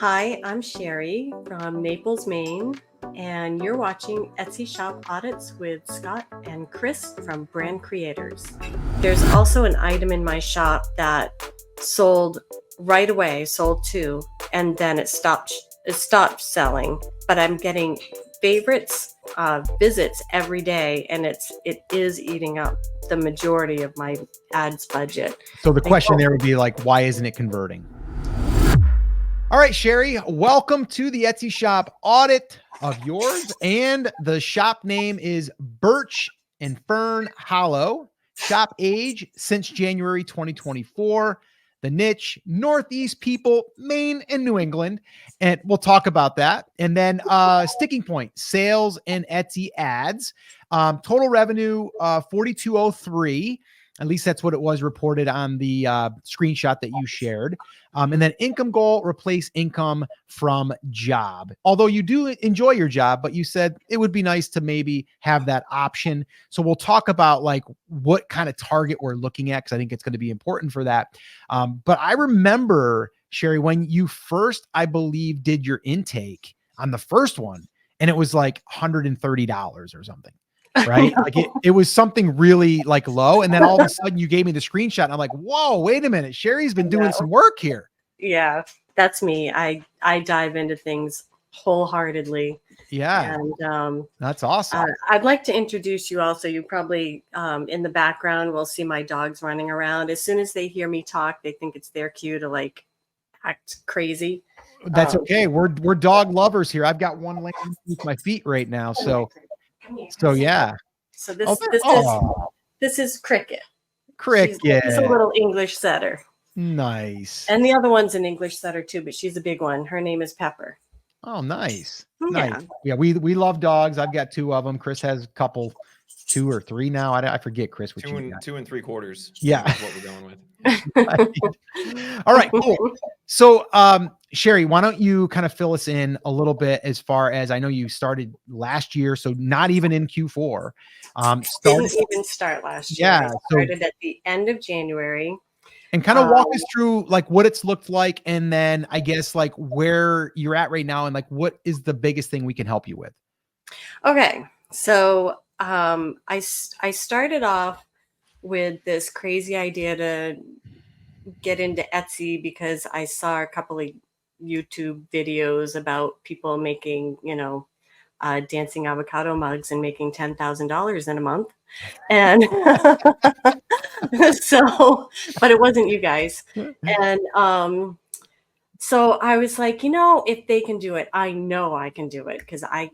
Hi, I'm Sherry from Naples, Maine, and you're watching Etsy Shop Audits with Scott and Chris from Brand Creators. There's also an item in my shop that sold right away, sold two, and then it stopped selling. But I'm getting favorites, visits every day, and it is eating up the majority of my ads budget. So the question there would be like, why isn't it converting? All right, Sherry, welcome to the Etsy Shop Audit of yours. And the shop name is Birch and Fern Hollow. Shop age since January 2024. The niche, Northeast people, Maine and New England. And we'll talk about that. And then sticking point, sales and Etsy ads. Total revenue, 4,203. At least that's what it was reported on the screenshot that you shared. And then income goal, replace income from job. Although you do enjoy your job, but you said it would be nice to maybe have that option. So we'll talk about like what kind of target we're looking at, because I think it's going to be important for that. But I remember, Sherry, when you first, I believe, did your intake on the first one, and it was like $130 or something. Right? Like it was something really like low. And then all of a sudden you gave me the screenshot and I'm like, whoa, wait a minute. Sherry's been doing some work here. Yeah, that's me. I dive into things wholeheartedly. Yeah. And that's awesome. I'd like to introduce you also. You probably in the background will see my dogs running around. As soon as they hear me talk, they think it's their cue to like act crazy. That's okay. We're dog lovers here. I've got one laying underneath my feet right now. So yeah. So this is Cricket. Cricket. She's a little English setter. Nice. And the other one's an English setter too, but she's a big one. Her name is Pepper. Oh, nice. Yeah. Nice. Yeah, we love dogs. I've got two of them. Chris has a couple, 2 or 3 now. I forget, Chris, what you got. 2 3/4. Yeah. That's what we're going with. All right, cool. So, Sherry, why don't you kind of fill us in a little bit as far as, I know you started last year, so not even in Q4. Didn't even start last year. Yeah, I started at the end of January. And kind of walk us through like what it's looked like, and then I guess like where you're at right now, and like what is the biggest thing we can help you with. Okay, so I started off with this crazy idea to get into Etsy because I saw a couple of YouTube videos about people making, dancing avocado mugs and making $10,000 in a month. And so, but it wasn't you guys. And so I was like, if they can do it, I know I can do it, because I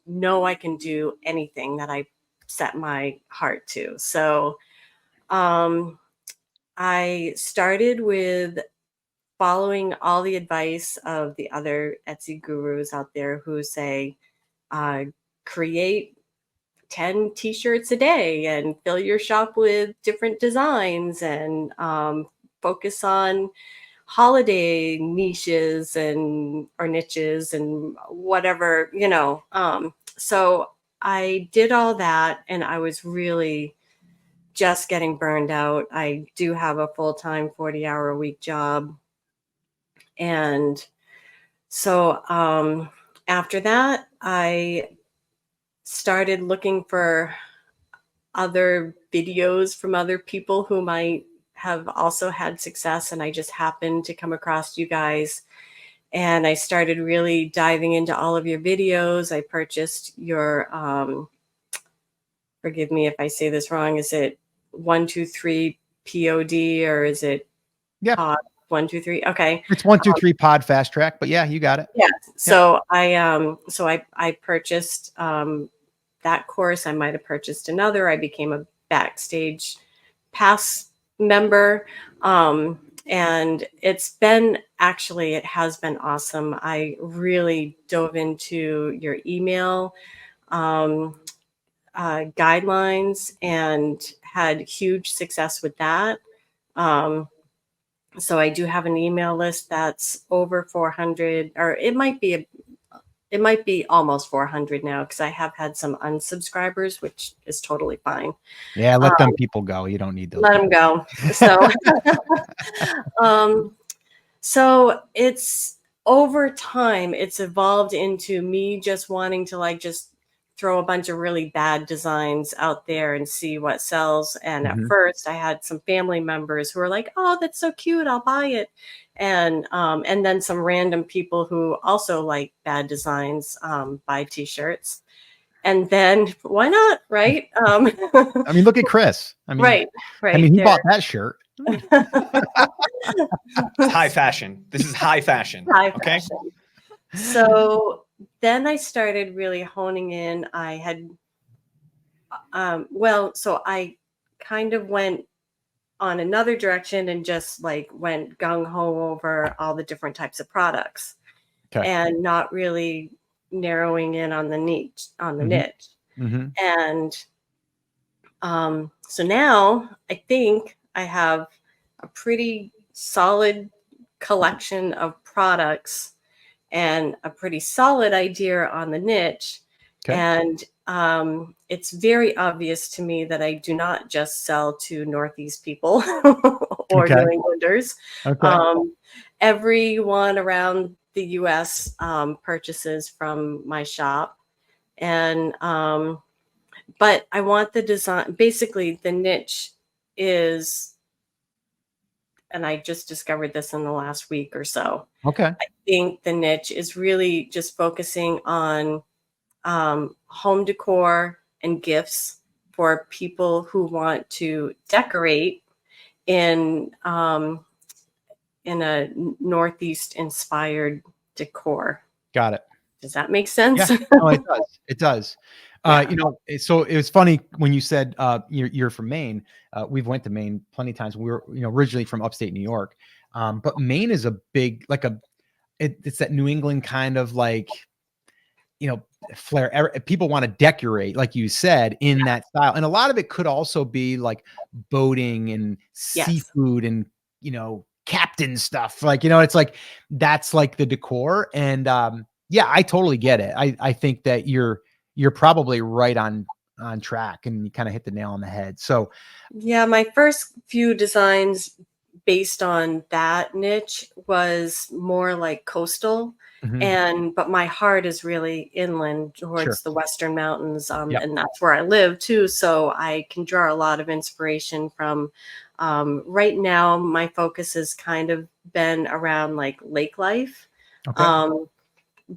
know I can do anything that I set my heart to. So I started with following all the advice of the other Etsy gurus out there who say, create 10 t-shirts a day and fill your shop with different designs, and focus on holiday niches or niches and whatever, so I did all that, and I was really just getting burned out. I do have a full-time 40-hour-a-week job. And so after that, I started looking for other videos from other people who might have also had success. And I just happened to come across you guys. And I started really diving into all of your videos. I purchased your, forgive me if I say this wrong, is it 123 POD, or is it Pod 123? Okay. It's 123 Pod Fast Track, but yeah, you got it. Yeah. So I purchased that course. I might have purchased another. I became a Backstage Pass member. And it has been awesome. I really dove into your email guidelines and had huge success with that. So I do have an email list that's over 400, or it might be almost 400 now, because I have had some unsubscribers, which is totally fine. Yeah, let them people go. You don't need those. Let them go. So, so over time, it's evolved into me just wanting to like just throw a bunch of really bad designs out there and see what sells. And at Mhm. first, I had some family members who were like, "Oh, that's so cute! I'll buy it." And then some random people who also like bad designs buy T-shirts. And then why not, right? I mean, look at Chris. Right, I mean, right he bought there. that shirt. It's high fashion. This is high fashion. High Okay. fashion. So then I started really honing in. I had, so I kind of went on another direction and just like went gung ho over all the different types of products Okay. and not really narrowing in on the Mhm. niche. Mhm. And so now I think I have a pretty solid collection of products and a pretty solid idea on the niche. Okay. And it's very obvious to me that I do not just sell to Northeast people or Okay. New Englanders. Okay. Um, Everyone around the US purchases from my shop. And but I want the design. Basically, the niche is, and I just discovered this in the last week or so. Okay. I think the niche is really just focusing on home decor and gifts for people who want to decorate in in a Northeast inspired decor. Got it. Does that make Yeah. sense? No, it does. It does. Yeah. So it was funny when you said you're from Maine. We've went to Maine plenty of times. We were, originally from upstate New York. But Maine is a big, like it's that New England kind of like, you know, flair. People want to decorate, like you said, in that style. And a lot of it could also be like boating and Yes. seafood and, captain stuff. Like, it's like, that's like the decor. And yeah, I totally get it. I think that you're probably right on track, and you kind of hit the nail on the head. So, Yeah, my first few designs based on that niche was more like coastal, mhm, and but my heart is really inland sure. towards the Western Mountains, Yep. and that's where I live too. So I can draw a lot of inspiration from. Right now, my focus has kind of been around like lake life, Okay. um,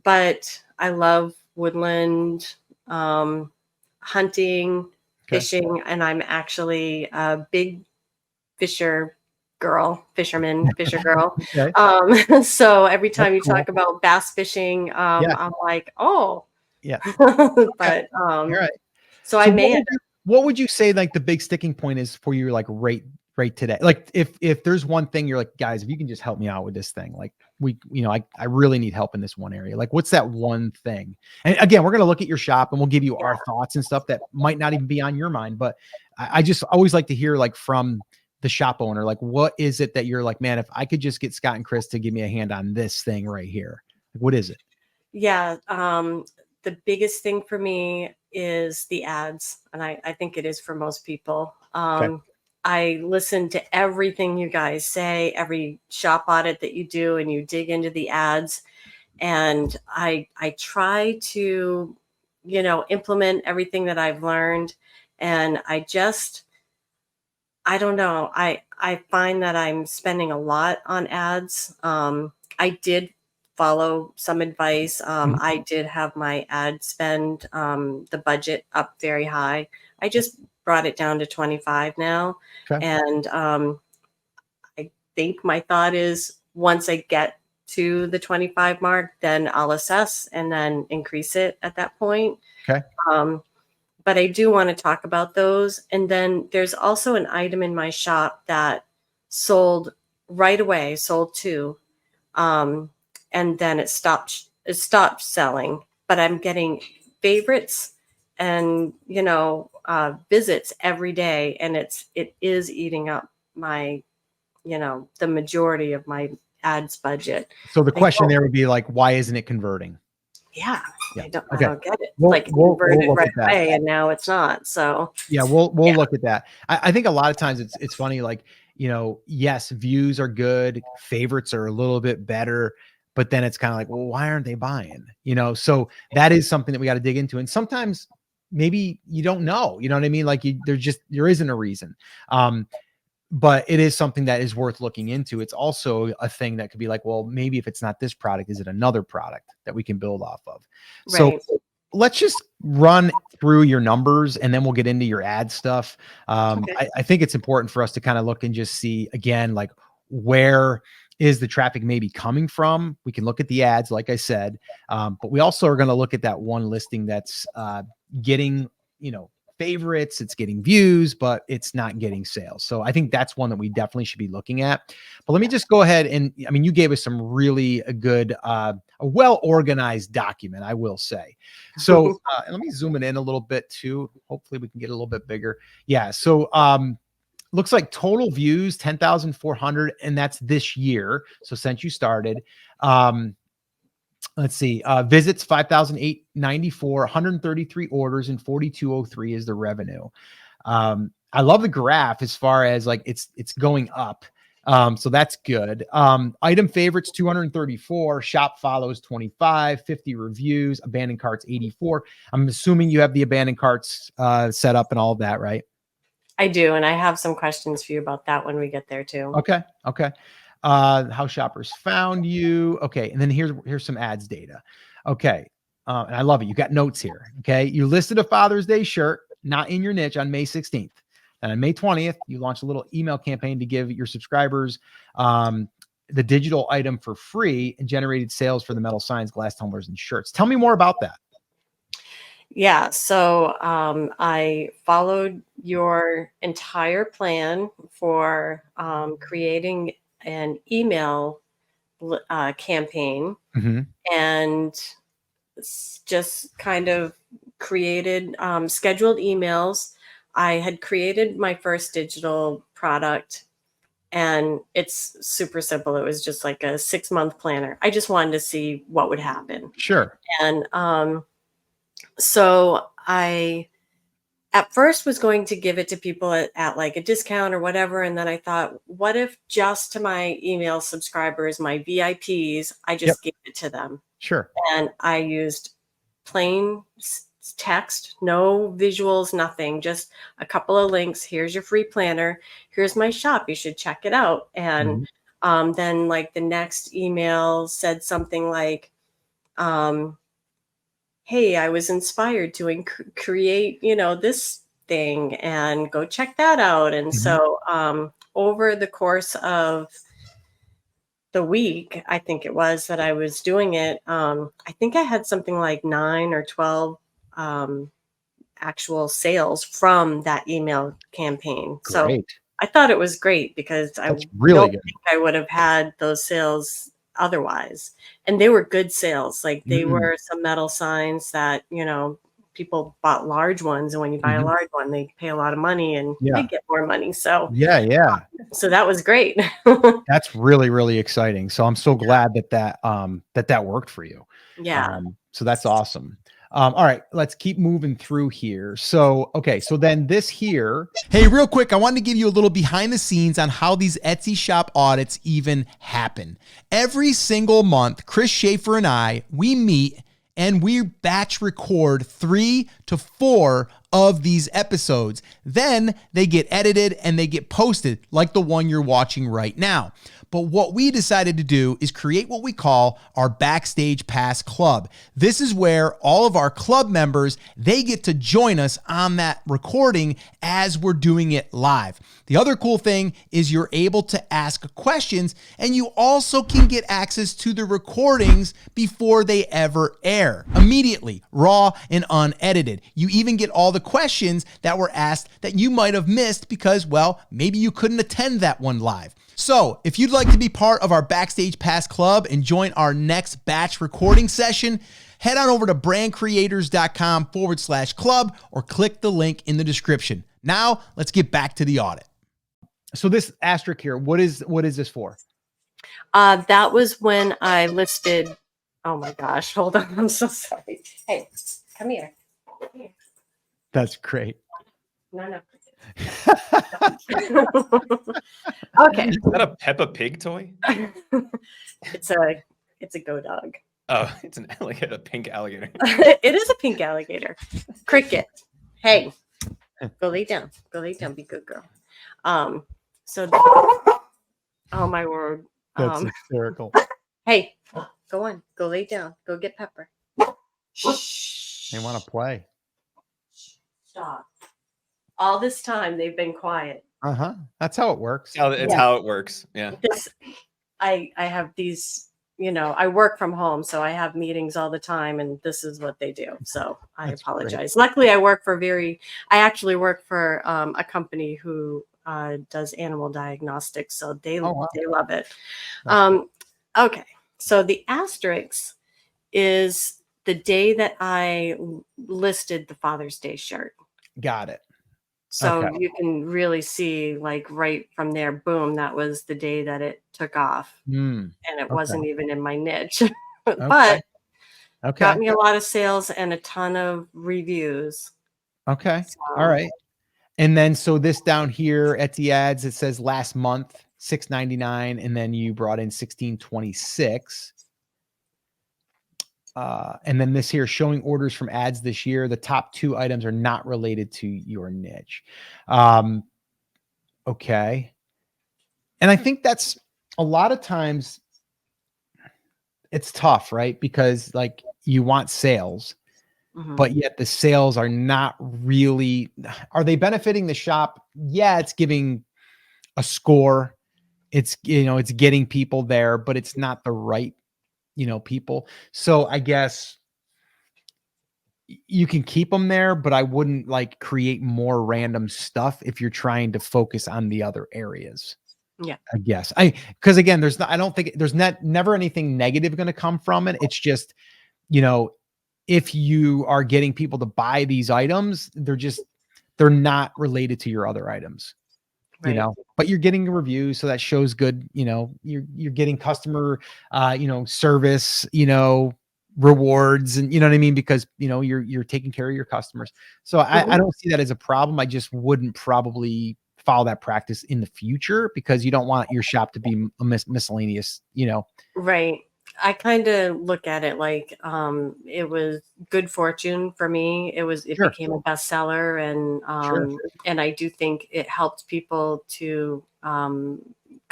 but I love woodland, hunting, Okay. fishing, and I'm actually a big fisher girl. Okay. So every That's time you cool. talk about bass fishing, Yeah. I'm like, oh, Yeah. Okay. but All right. so I So may end what would you say like the big sticking point is for you, like right today? Like if there's one thing you're like, guys, if you can just help me out with this thing, like I really need help in this one area. Like, what's that one thing? And again, we're gonna look at your shop and we'll give you our thoughts and stuff that might not even be on your mind. But I just always like to hear like from the shop owner, like what is it that you're like, man, if I could just get Scott and Chris to give me a hand on this thing right here, like, what is it? Yeah, the biggest thing for me is the ads, and I think it is for most people. Okay. I listen to everything you guys say, every shop audit that you do, and you dig into the ads, and I try to, implement everything that I've learned, and I don't know. I find that I'm spending a lot on ads. I did follow some advice. Mhm. I did have my ad spend, the budget up very high. I just brought it down to 25 now. Okay. And I think my thought is once I get to the 25 mark, then I'll assess and then increase it at that point. Okay. Um, but I do want to talk about those. And then there's also an item in my shop that sold right away, sold two, um, and then it stopped selling. But I'm getting favorites and visits every day, and it is eating up my the majority of my ads budget. So the I question don't, there would be like, why isn't it converting? yeah, Yeah. I Okay. don't get it. We'll Like it we'll converted we'll look right at that. away, and now it's not. So Yeah, we'll yeah, look at that. I think a lot of times it's funny, like, yes, views are good, favorites are a little bit better, but then it's kind of like, well, why aren't they buying? So that is something that we got to dig into. And sometimes maybe you don't know, you know what I mean? Like there isn't a reason. But it is something that is worth looking into. It's also a thing that could be like, well, maybe if it's not this product, is it another product that we can build off of? So Right. let's just run through your numbers and then we'll get into your ad stuff. Okay. I think it's important for us to kind of look and just see again, like where is the traffic maybe coming from? We can look at the ads, like I said, but we also are going to look at that one listing that's getting, favorites, it's getting views, but it's not getting sales. So I think that's one that we definitely should be looking at. But let me just go ahead and, I mean, you gave us some really good, a well-organized document, I will say. So let me zoom it in a little bit too. Hopefully we can get a little bit bigger. Yeah. So looks like total views, 10,400, and that's this year. So since you started, let's see, visits 5,894, 133 orders, and 4,203 is the revenue. I love the graph as far as like it's going up. So that's good. Item favorites 234, shop follows 25, 50 reviews, abandoned carts 84. I'm assuming you have the abandoned carts set up and all of that, right? I do, and I have some questions for you about that when we get there too. Okay. How shoppers found you. Okay. And then here's some ads data. Okay. And I love it. You got notes here. Okay. You listed a Father's Day shirt, not in your niche, on May 16th. And on May 20th, you launched a little email campaign to give your subscribers the digital item for free and generated sales for the metal signs, glass tumblers, and shirts. Tell me more about that. Yeah, so I followed your entire plan for creating an email campaign and just kind of created scheduled emails. I had created my first digital product and it's super simple. It was just like a 6-month planner. I just wanted to see what would happen. Sure. And so I at first was going to give it to people at like a discount or whatever. And then I thought, what if just to my email subscribers, my VIPs, I just gave it to them? Sure. And I used plain text, no visuals, nothing, just a couple of links. Here's your free planner. Here's my shop. You should check it out. And then like the next email said something like, hey, I was inspired to create, this thing and go check that out. And so over the course of the week, I think it was that I was doing it. I think I had something like 9 or 12 actual sales from that email campaign. Great. So I thought it was great because I really don't good. think I would have had those sales otherwise. And they were good sales. Like they were some metal signs that, people bought large ones. And when you buy a large one, they pay a lot of money and they get more money. So so that was great. That's really, really exciting. So I'm so glad that worked for you. Yeah. So that's awesome. All right, let's keep moving through here. So, okay, so then this here. Hey, real quick, I wanted to give you a little behind the scenes on how these Etsy shop audits even happen. Every single month, Chris Schaefer and I, we meet and we batch record 3 to 4 of these episodes. Then they get edited and they get posted like the one you're watching right now. But what we decided to do is create what we call our Backstage Pass Club. This is where all of our club members, they get to join us on that recording as we're doing it live. The other cool thing is you're able to ask questions and you also can get access to the recordings before they ever air. Immediately, raw and unedited. You even get all the questions that were asked that you might have missed because, well, maybe you couldn't attend that one live. So if you'd like to be part of our Backstage Pass Club and join our next batch recording session, head on over to brandcreators.com/club or click the link in the description. Now let's get back to the audit. So this asterisk here, what is this for? That was when I listed, oh my gosh, hold on. I'm so sorry. Hey, come here. That's great. No. Okay. Is that a Peppa Pig toy? It's a It's a go dog. Oh, it's an alligator, a pink alligator. It is a pink alligator. Cricket. Hey, go lay down. Go lay down. Be good girl. So, oh my word. That's hysterical. Hey, go on. Go lay down. Go get Pepper. Shh. They want to play. Stop. All this time they've been quiet. That's how it works. It's how it works. Yeah. I have these, I work from home, so I have meetings all the time, and this is what they do. So I apologize. Great. Luckily, I actually work for a company who does animal diagnostics, so they love it. Okay, so the asterisk is the day that I listed the Father's Day shirt. Got it. So you can really see, like, right from there, boom, that was the day that it took off. And it wasn't even in my niche. But got me a lot of sales and a ton of reviews. Okay. So, all right. And then so this down here at the ads, it says last month, $6.99, and then you brought in $16.26. And then this here showing orders from ads this year. The top 2 items are not related to your niche. Okay. And I think that's a lot of times it's tough, right? Because like you want sales, but yet the sales are not really, are they benefiting the shop? Yeah, it's giving a score. It's, it's getting people there, but it's not the right people. So I guess you can keep them there, but I wouldn't like create more random stuff if you're trying to focus on the other areas. Yeah, I guess because again, I don't think there's never anything negative going to come from it. It's just, if you are getting people to buy these items, they're not related to your other items. Right. But you're getting a review, so that shows good, you're getting customer, service, rewards, and you know what I mean? Because, you're taking care of your customers. So I don't see that as a problem. I just wouldn't probably follow that practice in the future because you don't want your shop to be a miscellaneous, Right. I kind of look at it like it was good fortune for me. It became a bestseller, and and I do think it helped people to come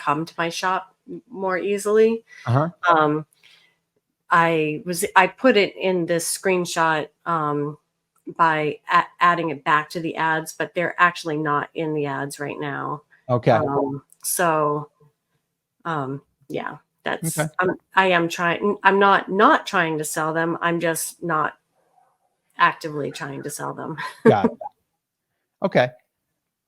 to my shop more easily. I put it in this screenshot by adding it back to the ads, but they're actually not in the ads right now. Okay. Yeah. That's I am trying. I'm not trying to sell them. I'm just not actively trying to sell them. Got it. Okay.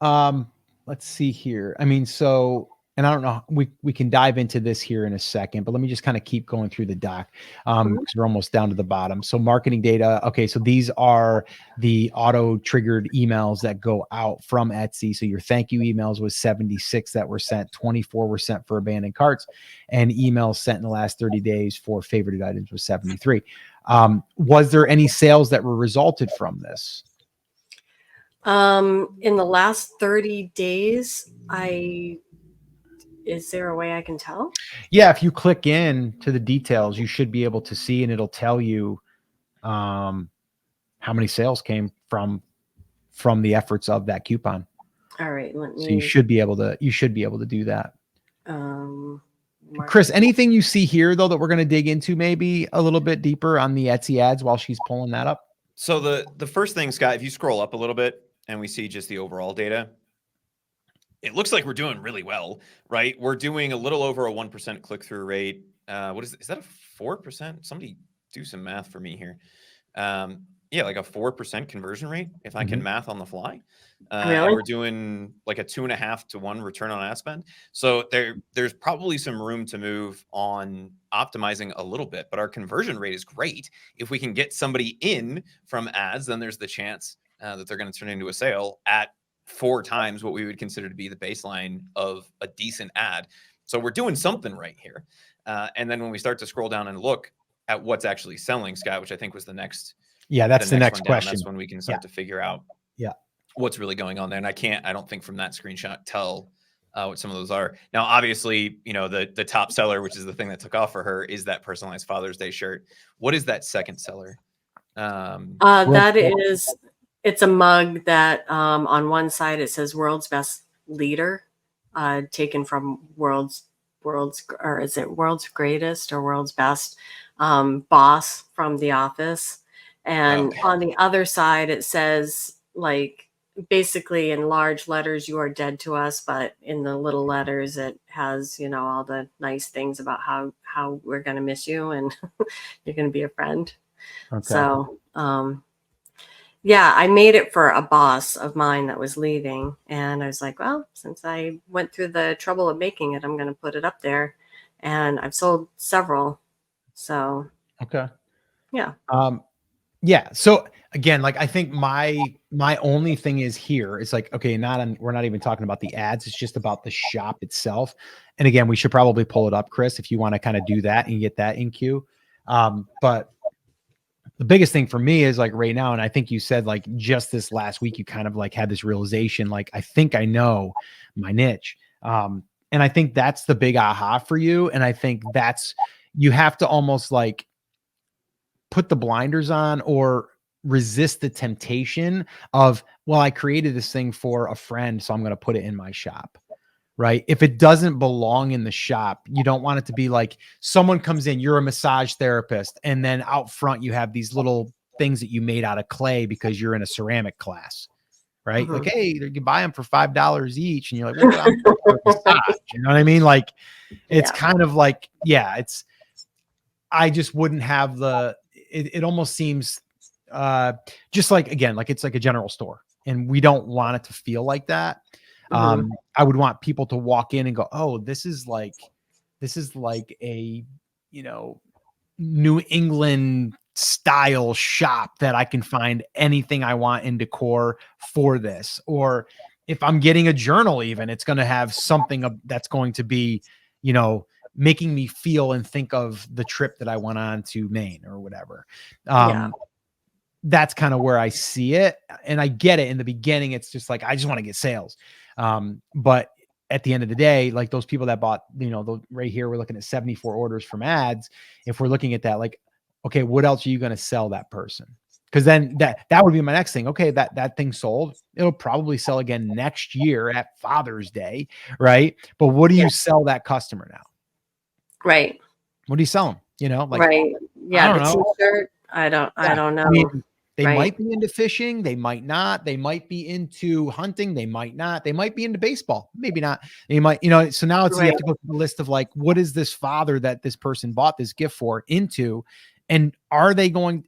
Let's see here. I mean, so, and I don't know, we can dive into this here in a second, but let me just kind of keep going through the doc because we're almost down to the bottom. So marketing data. Okay. So these are the auto triggered emails that go out from Etsy. So your thank you emails was 76 that were sent, 24 were sent for abandoned carts, and emails sent in the last 30 days for favorited items was 73. Was there any sales that were resulted from this? In the last 30 days, is there a way I can tell? Yeah, if you click in to the details, you should be able to see, and it'll tell you how many sales came from the efforts of that coupon. All right, so you should be able to do that. Chris, Marketing. anything you see here though that we're going to dig into maybe a little bit deeper on the Etsy ads while she's pulling that up? So the first thing, Scott, if you scroll up a little bit and we see just the overall data, it looks like we're doing really well, right? We're doing a little over a 1% click-through rate. What is that, a 4%? Somebody do some math for me here. Yeah, like a 4% conversion rate, if I can math on the fly. Really? And we're doing like a 2.5 to 1 return on ad spend. So there's probably some room to move on optimizing a little bit, but our conversion rate is great. If we can get somebody in from ads, then there's the chance that they're going to turn into a sale at 4 times what we would consider to be the baseline of a decent ad. So we're doing something right here. And then when we start to scroll down and look at what's actually selling, Scott, which I think was the next. Yeah, that's the next question. That's when we can start to figure out what's really going on there. And I don't think from that screenshot tell what some of those are. Now, obviously, you know, the top seller, which is the thing that took off for her, is that personalized Father's Day shirt. What is that second seller? That is, it's a mug that on one side it says "World's Best Leader," taken from or is it World's Greatest or World's Best Boss from The Office, and Okay. on the other side it says, like, basically in large letters, "You are dead to us," but in the little letters it has, you know, all the nice things about how we're going to miss you and you're going to be a friend. Okay. So, yeah, I made it for a boss of mine that was leaving. And I was like, well, since I went through the trouble of making it, I'm going to put it up there. And I've sold several. So, Okay. yeah. Yeah. So again, like I think my only thing is here. It's like, okay, we're not even talking about the ads. It's just about the shop itself. And again, we should probably pull it up, Chris, if you want to kind of do that and get that in queue. But the biggest thing for me is like right now, and I think you said like just this last week, you kind of like had this realization, like, I think I know my niche. And I think that's the big aha for you. And I think you have to almost like put the blinders on or resist the temptation of, well, I created this thing for a friend, so I'm going to put it in my shop. Right. If it doesn't belong in the shop, you don't want it to be like someone comes in, you're a massage therapist, and then out front you have these little things that you made out of clay because you're in a ceramic class. Right. Mhm. Like, hey, you can buy them for $5 each. And you're like, well, I'm for a massage. You know what I mean? Like, it's Yeah. kind of like, yeah, I just wouldn't have it almost seems just like, again, like it's like a general store and we don't want it to feel like that. Mhm. I would want people to walk in and go, oh, this is like a, you know, New England style shop that I can find anything I want in decor for this. Or if I'm getting a journal, even it's going to have something that's going to be, you know, making me feel and think of the trip that I went on to Maine or whatever. Yeah. That's kind of where I see it. And I get it in the beginning. It's just like, I just want to get sales. But at the end of the day, like those people that bought, you know, right here, we're looking at 74 orders from ads. If we're looking at that, like, okay, what else are you going to sell that person? Because then that would be my next thing. Okay, that thing sold. It'll probably sell again next year at Father's Day, right? But what do Yeah. you sell that customer now? Right. What do you sell them? You know, like, Right. I Yeah. don't The know. t-shirt. I don't Yeah. know. I mean, they Right. might be into fishing. They might not. They might be into hunting. They might not. They might be into baseball. Maybe not. They might, you know, so now you Right. have to go through the list of like, what is this father that this person bought this gift for into? And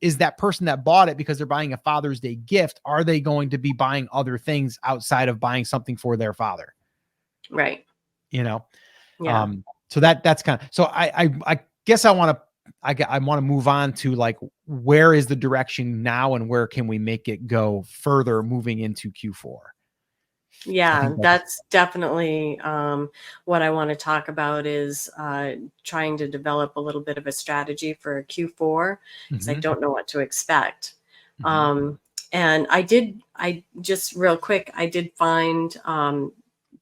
is that person that bought it because they're buying a Father's Day gift? Are they going to be buying other things outside of buying something for their father? Right. You know? Yeah. So that's kind of, so I guess I want to move on to like, where is the direction now and where can we make it go further moving into Q4? I Yeah, think that's definitely what I want to talk about is trying to develop a little bit of a strategy for Q4 because I Mhm, don't know what to expect. mhm. Um, and I just real quick, I did find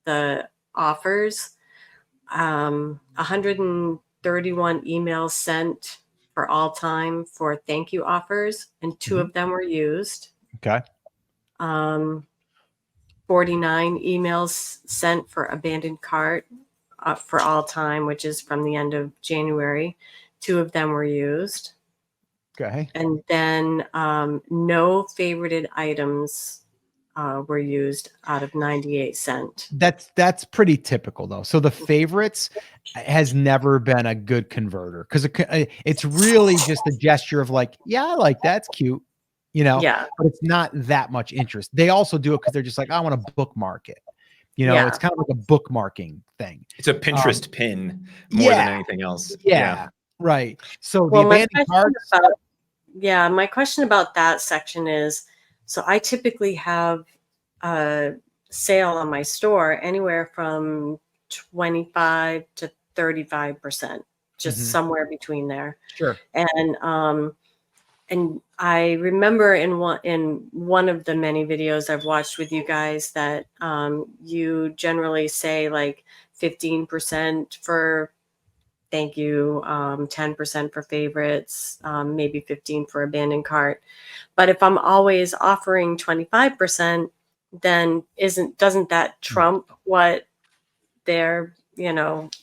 the offers, 131 emails sent for all time for thank you offers, and two Mhm. of them were used. Okay. Um, 49 emails sent for abandoned cart for all time, which is from the end of January. Two of them were used. Okay. And then no favorited items were used out of 98 cent. That's pretty typical though. So the favorites has never been a good converter because it's really just a gesture of like, yeah, I like that. It's cute, you know, Yeah. but it's not that much interest. They also do it because they're just like, I want to bookmark it. You know, it's Yeah. kind of like a bookmarking thing. It's a Um, Pinterest pin more than yeah, anything else. Yeah. yeah, right. So the Well, abandoned carts. my question about that section is, so I typically have a sale on my store anywhere from 25 to 35%, just Mhm, somewhere between there. sure. And and I remember in one of the many videos I've watched with you guys that you generally say like 15% for thank you, 10% for favorites, maybe 15 for abandoned cart. But if I'm always offering 25%, then doesn't that trump what they're,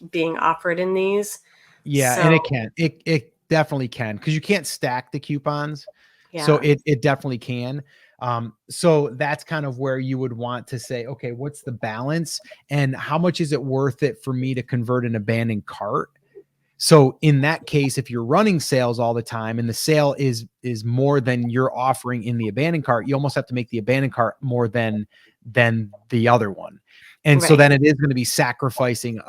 being offered in these? Yeah, and So it definitely can, because you can't stack the coupons. So yeah, it definitely can. So that's kind of where you would want to say, okay, what's the balance and how much is it worth it for me to convert an abandoned cart? So in that case, if you're running sales all the time and the sale is more than you're offering in the abandoned cart, you almost have to make the abandoned cart more than the other one. And so right. then it is going to be sacrificing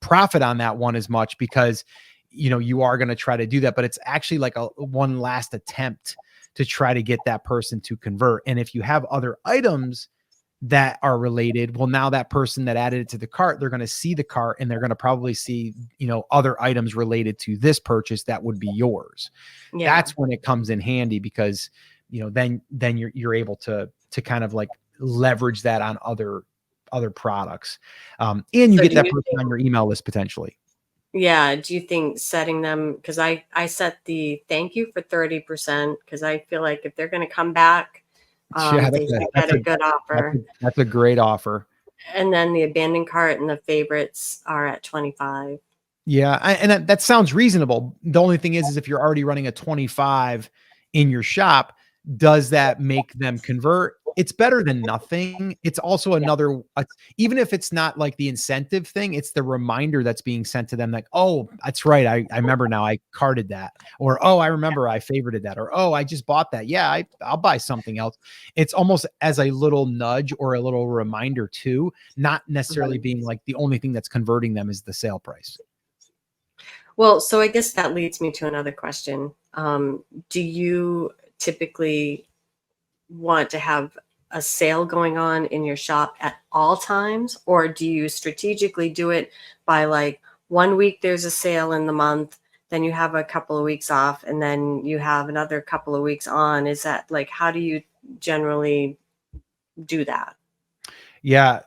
profit on that one as much, because you are going to try to do that, but it's actually like a one last attempt to try to get that person to convert. And if you have other items that are related, well, now that person that added it to the cart, they're going to see the cart and they're going to probably see other items related to this purchase that would be yours. Yeah. That's when it comes in handy, because then you're able to kind of like leverage that on other products, and you So get do that you person think, on your email list potentially. yeah, do you think setting them, because I set the thank you for 30%, because I feel like if they're going to come back, Yeah, they should get a good offer. that's a great offer. And then the abandoned cart and the favorites are at 25. Yeah, and that sounds reasonable. The only thing is if you're already running a 25 in your shop, does that make them convert? It's better than nothing. It's also Yeah. another, even if it's not like the incentive thing, it's the reminder that's being sent to them, like, oh, that's right. I remember now, I carded that, or, oh, I remember I favorited that, or, oh, I just bought that. Yeah, I'll buy something else. It's almost as a little nudge or a little reminder too, not necessarily Mhm. being like the only thing that's converting them is the sale price. Well, so I guess that leads me to another question. Do you typically want to have a sale going on in your shop at all times, or do you strategically do it by like 1 week there's a sale in the month, then you have a couple of weeks off, and then you have another couple of weeks on? Is that like, how do you generally do that? Yeah.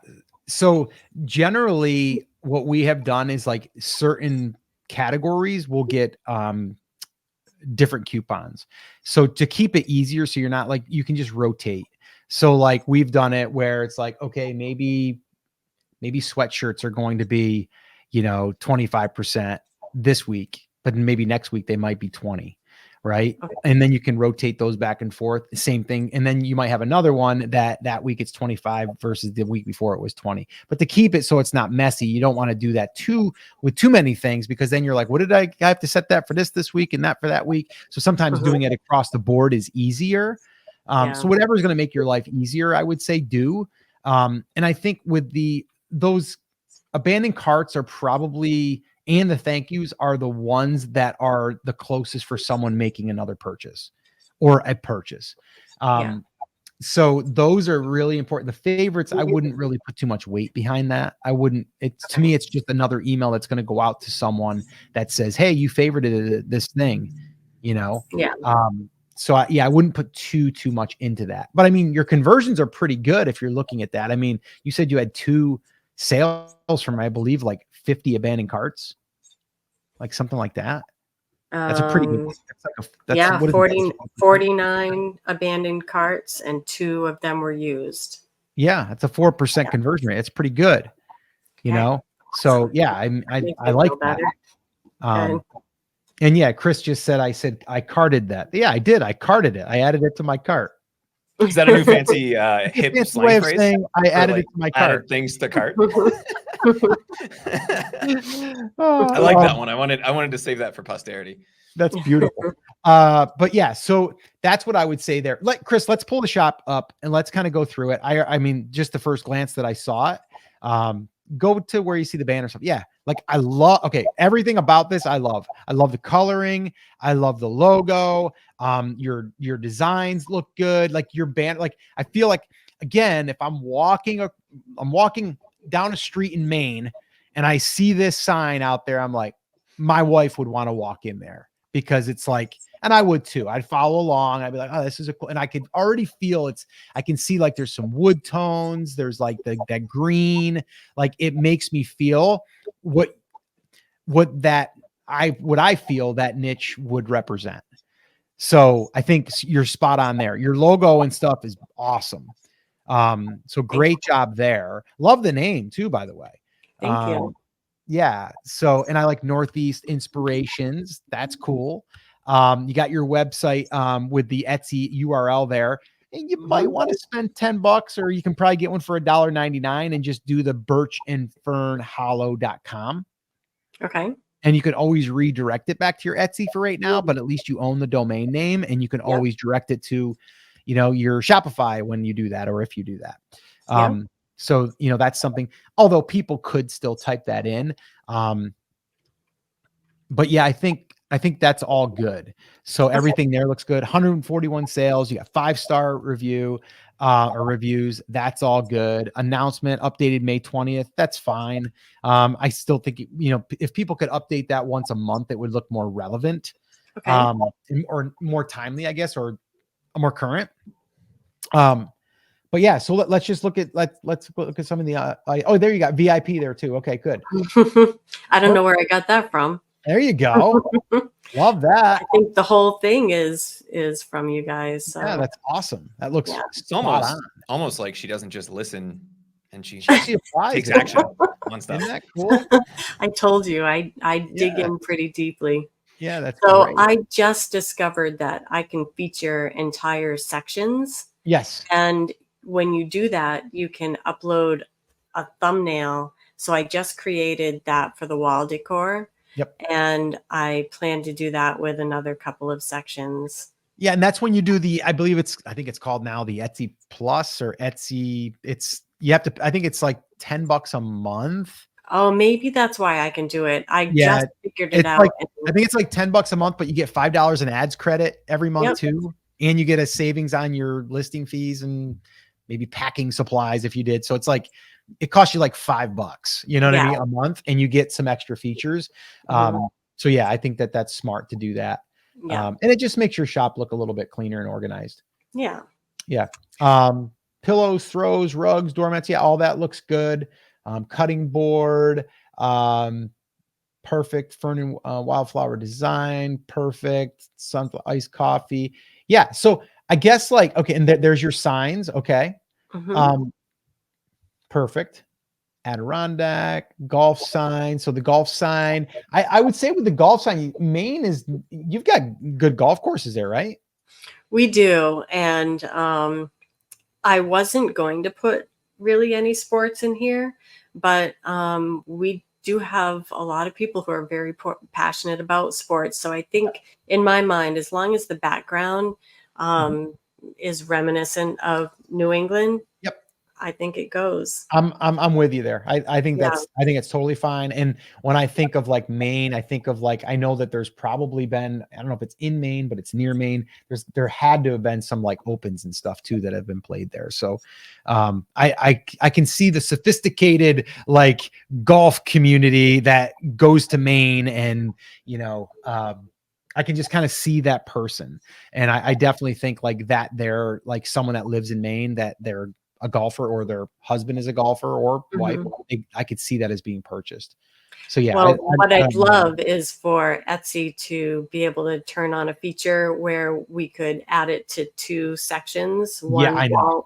So generally what we have done is like certain categories will get different coupons. So to keep it easier, so you're not like, you can just rotate. So like we've done it where it's like, okay, maybe sweatshirts are going to be, 25% this week, but then maybe next week they might be 20, right? Okay. And then you can rotate those back and forth. Same thing. And then you might have another one that week it's 25 versus the week before it was 20. But to keep it so it's not messy, you don't want to do that with too many things, because then you're like, what did I have to set that for this week and that for that week? So sometimes Mhm. doing it across the board is easier. Yeah. So whatever is going to make your life easier, I would say do. And I think with those abandoned carts are probably, and the thank yous are the ones that are the closest for someone making another purchase or a purchase. Yeah. So those are really important. The favorites, I wouldn't really put too much weight behind that. I wouldn't, it's to Okay. me, it's just another email that's going to go out to someone that says, hey, you favorited this thing, you know? Yeah. So I wouldn't put too much into that. But I mean, your conversions are pretty good if you're looking at that. I mean, you said you had 2 sales from, I believe, like 50 abandoned carts, like something like that. That's a pretty good. Um, That's like that's yeah, what is it? That's 49 abandoned carts, and 2 of them were used. Yeah, it's a 4% Yeah. conversion rate. It's pretty good, you Okay. know. So Awesome. yeah, I Makes I me like feel that. better. Good. Um, and yeah, Chris just said I carded that. Yeah, I did. I carded it. I added it to my cart. Is that a new fancy It's a hip fancy slang way of phrase saying I for added it like to my cart. added things to cart? I like that Oh, one. I wanted to save that for posterity. that's beautiful. But yeah, so that's what I would say there. Chris, let's pull the shop up and let's kind of go through it. I mean, just the first glance that I saw it. Go to where you see the banner stuff. Yeah, like I love. Okay, everything about this I love. I love the coloring. I love the logo. Your designs look good. Like your band. Like I feel like, again, if I'm walking down a street in Maine and I see this sign out there, I'm like, my wife would want to walk in there, because it's like, And I would too. I'd follow along. I'd be like, oh, this is a cool. And I could already feel I can see like there's some wood tones. There's like that green, like it makes me feel what I feel that niche would represent. So I think you're spot on there. Your logo and stuff is awesome. So great job there. Love the name too, by the way. Thank you. Yeah. So, and I like Northeast Inspirations. That's cool. You got your website with the Etsy URL there. And you might want to spend $10, or you can probably get one for $1.99 and just do the birchandfernhollow.com. Okay. And you can always redirect it back to your Etsy for right now, but at least you own the domain name, and you can always direct it to, your Shopify when you do that, or if you do that. So, that's something, although people could still type that in. But yeah, I think that's all good. So everything there looks good. 141 sales. You got 5-star review or reviews. That's all good. Announcement updated May 20th. That's fine. I still think, if people could update that once a month, it would look more relevant, or more timely, I guess, or more current. But yeah, so let's just look at let's look at some of the oh, there you got VIP there too. Okay, good. I don't know where I got that from. There you go. Love that. I think the whole thing is from you guys. So. Yeah, that's awesome. That looks it's almost like she doesn't just listen, and she applies takes it. action on stuff. Isn't that cool? I told you I dig in pretty deeply. Yeah, that's so great. I just discovered that I can feature entire sections. Yes. And when you do that, you can upload a thumbnail. So I just created that for the wall decor. Yep. And I plan to do that with another couple of sections. Yeah. And that's when you do I think it's called now the Etsy Plus or Etsy. I think it's like $10 a month. Oh, maybe that's why I can do it. I just figured it out. I think it's like $10 a month, but you get $5 in ads credit every month too. And you get a savings on your listing fees and maybe packing supplies if you did. So it's like, it costs you like $5, you know what I mean, a month, and you get some extra features. So yeah, I think that's smart to do that. And it just makes your shop look a little bit cleaner and organized. Yeah. Yeah. Pillows, throws, rugs, doormats. Yeah. All that looks good. Cutting board, perfect. Fern and wildflower design. Perfect. Sunflower iced coffee. Yeah. So I guess okay. And there's your signs. Okay. Perfect. Adirondack, golf sign. So the golf sign, I would say with the golf sign, Maine you've got good golf courses there, right? We do. And I wasn't going to put really any sports in here, but we do have a lot of people who are very passionate about sports. So I think in my mind, as long as the background is reminiscent of New England, I think it goes. I'm with you there. I think I think it's totally fine. And when I think of Maine, I think of I know that there's probably been, I don't know if it's in Maine, but it's near Maine. There had to have been some opens and stuff too that have been played there. So I can see the sophisticated golf community that goes to Maine, and I can just kind of see that person. And I definitely think that they're someone that lives in Maine, that they're a golfer, or their husband is a golfer, or wife. I could see that as being purchased. So yeah. Well, what I'd love is for Etsy to be able to turn on a feature where we could add it to 2 sections. I know.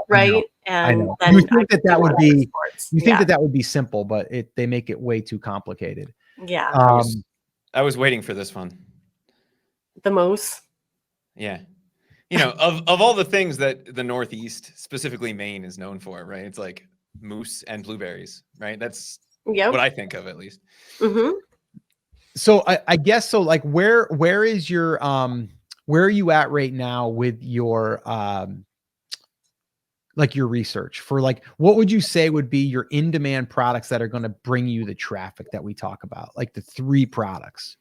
Right. And then you think that would be, that would be simple, but they make it way too complicated. Yeah. I was waiting for this one. The moose. Yeah. Of all the things that the Northeast, specifically Maine, is known for, right? It's like moose and blueberries, right? That's what I think of, at least. So I guess so. Where is your where are you at right now with your your research for what would you say would be your in-demand products that are going to bring you the traffic that we talk about, the 3 products?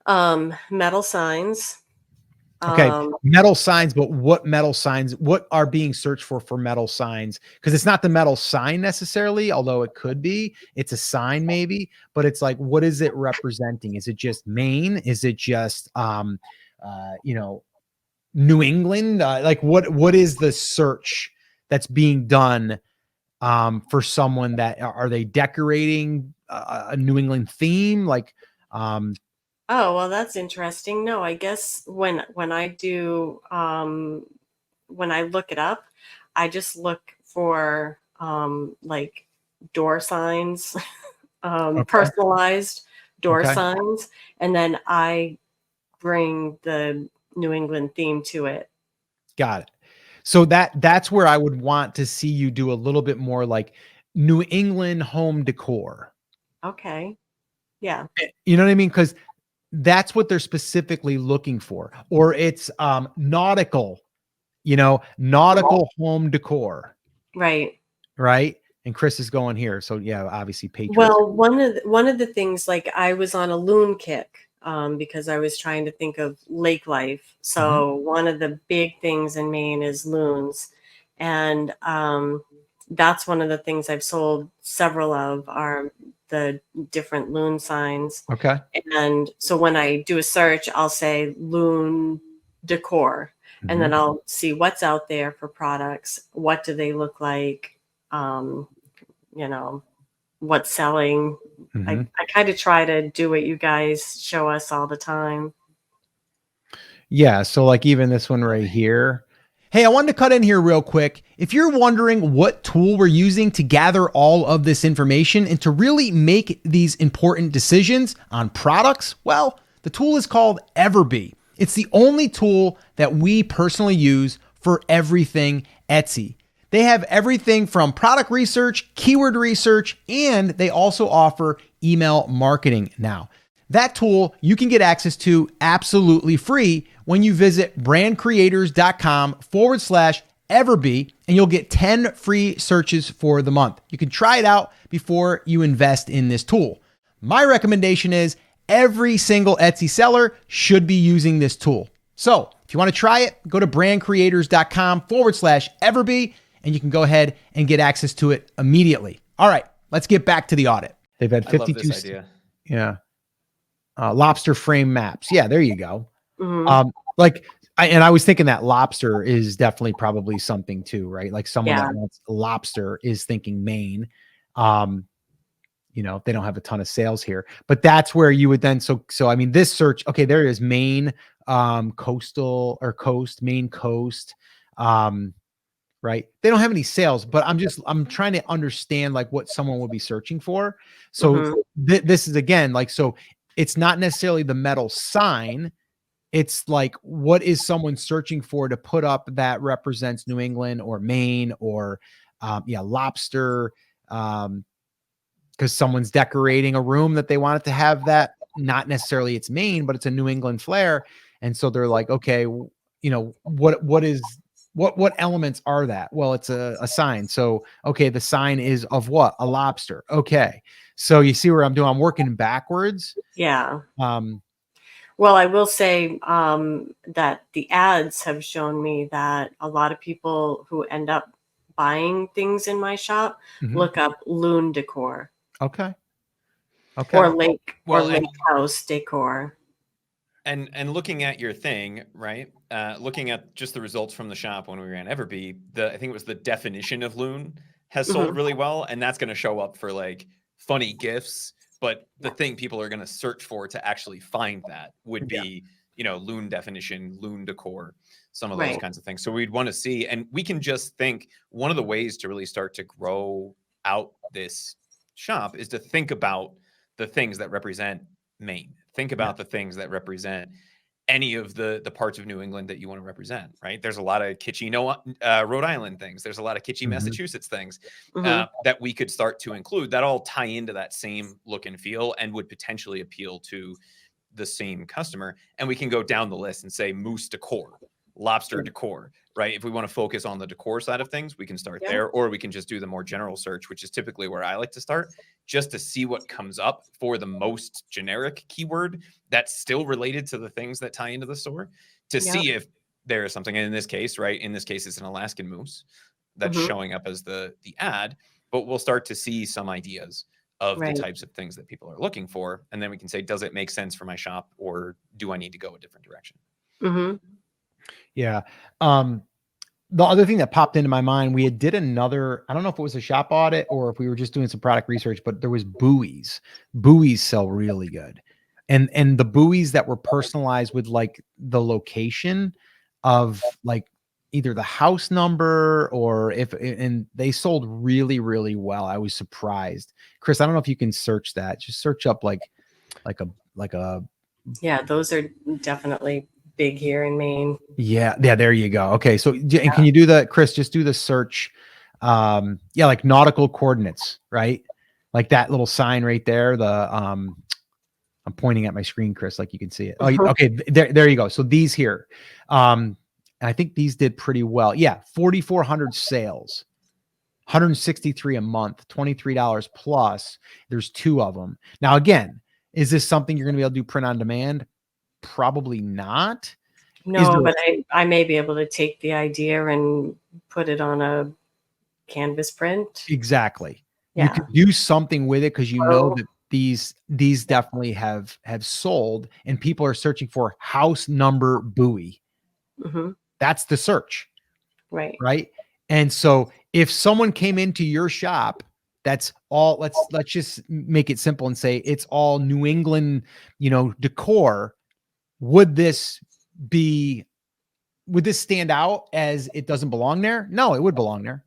Metal signs. Okay, metal signs, but what metal signs, what are being searched for metal signs? Because it's not the metal sign necessarily, although it could be. It's a sign maybe, but it's what is it representing? Is it just Maine? Is it just New England? Like what is the search that's being done for someone that are they decorating a New England theme? Like, Oh, well, that's interesting. No, I guess when I do when I look it up, I just look for like door signs, okay, personalized door okay, signs, and then I bring the New England theme to it. got it. So that's where I would want to see you do a little bit more like New England home decor. Okay. Yeah. You know what I mean? Because that's what they're specifically looking for. Or it's nautical, nautical home decor, Right. right? And Chris is going here. So yeah, obviously Patriots. Well, one of the things, like, I was on a loon kick because I was trying to think of lake life. Mhm. So one of the big things in Maine is loons, and that's one of the things I've sold several of are the different loon signs. Okay. And so when I do a search, I'll say Loon Decor, and Mhm. then I'll see what's out there for products. What do they look like? Um, you know, what's selling. I, Mhm. I kind of try to do what you guys show us all the time. Yeah. So like even this one right here. Hey, I wanted to cut in here real quick. If you're wondering what tool we're using to gather all of this information and to really make these important decisions on products, well, the tool is called Everbee. It's the only tool that we personally use for everything Etsy. They have everything from product research, keyword research, and they also offer email marketing now. That tool you can get access to absolutely free when you visit brandcreators.com/Everbee, and you'll get 10 free searches for the month. You can try it out before you invest in this tool. My recommendation is every single Etsy seller should be using this tool. So if you want to try it, go to brandcreators.com/Everbee, and you can go ahead and get access to it immediately. All right, let's get back to the audit. They've had I love 52. this idea. Yeah. Lobster frame maps. Yeah, there you go. Hmm. Like, I was thinking that lobster is definitely probably something too, right? Like someone Yeah. that wants lobster is thinking Maine. Um, they don't have a ton of sales here, but that's where you would then, so I mean, this search, okay, there is Maine, coastal or coast, Maine coast. Right. They don't have any sales, but I'm trying to understand like what someone would be searching for. So Hmm. this is again, like, so it's not necessarily the metal sign. It's like, what is someone searching for to put up that represents New England or Maine or, lobster, because someone's decorating a room that they want it to have that, not necessarily it's Maine, but it's a New England flair. And so they're like, okay, what elements are that? Well, it's a sign. So, okay, the sign is of what? A lobster. Okay. So you see where I'm doing, I'm working backwards. Yeah. Um, Well, I will say that the ads have shown me that a lot of people who end up buying things in my shop mhm. look up Loon Decor Okay. Okay. or Well, lake house decor. and looking at your thing, right? Looking at just the results from the shop when we ran Everbee, I think it was the definition of loon has sold Hmm. really well, and that's going to show up for like funny gifts. But the thing people are going to search for to actually find that would Yeah. be, loon definition, loon decor, some of those Right. kinds of things. So we'd want to see, and we can just think one of the ways to really start to grow out this shop is to think about the things that represent Maine. Think Yeah. about the things that represent any of the parts of New England that you want to represent, right? There's a lot of kitschy Rhode Island things. There's a lot of kitschy Mhm. Massachusetts things Hmm. that we could start to include that all tie into that same look and feel and would potentially appeal to the same customer. And we can go down the list and say moose decor, lobster decor, right? If we want to focus on the decor side of things, we can start Yeah. there, or we can just do the more general search, which is typically where I like to start, just to see what comes up for the most generic keyword that's still related to the things that tie into the store, to Yeah. see if there is something. And in this case, right? In this case, it's an Alaskan moose that's Hmm. showing up as the ad, but we'll start to see some ideas of the Right. types of things that people are looking for. And then we can say, does it make sense for my shop, or do I need to go a different direction? Hmm. Yeah. The other thing that popped into my mind, we had did another, I don't know if it was a shop audit or if we were just doing some product research, but there was buoys. Buoys sell really good. And the buoys that were personalized with like the location of like either the house number or if, and they sold really, really well. I was surprised. Chris, I don't know if you can search that. Just search up like a like a Yeah, those are definitely big here in Maine. yeah, there you go. Okay, so and can you do the Chris? Just do the search. Yeah, like nautical coordinates, right? Like that little sign right there. I'm pointing at my screen, Chris, like you can see it. Oh, okay, there you go. So these here, I think these did pretty well. Yeah, 4,400 sales, 163 a month, $23 plus. There's two of them. Now, again, is this something you're going to be able to do print on demand? Probably not. Is No, there but I may be able to take the idea and put it on a canvas print. exactly. You Yeah. could do something with it because you know Oh, that these definitely have sold and people are searching for house number buoy. hmm. That's the search, Right. right? And so if someone came into your shop, that's all, let's just make it simple and say it's all New England, decor. Would this be would this stand out as it doesn't belong there? No, it would belong there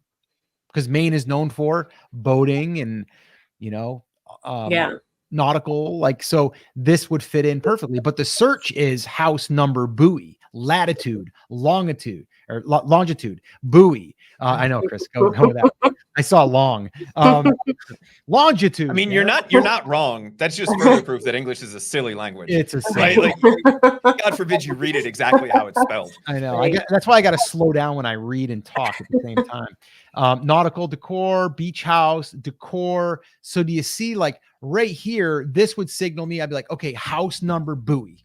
because Maine is known for boating and you know, um, Yeah. nautical. Like, so this would fit in perfectly. But the search is house number buoy, latitude, longitude, or longitude, buoy. I know, Chris, go with that. I saw long. Longitude. I mean, you know? you're not wrong. That's just further proof that English is a silly language. It's a Right? silly. Like, God forbid you read it exactly how it's spelled. I know. Right. That's why I got to slow down when I read and talk at the same time. Nautical decor, beach house decor. So do you see like right here, this would signal me, I'd be like, okay, house number buoy.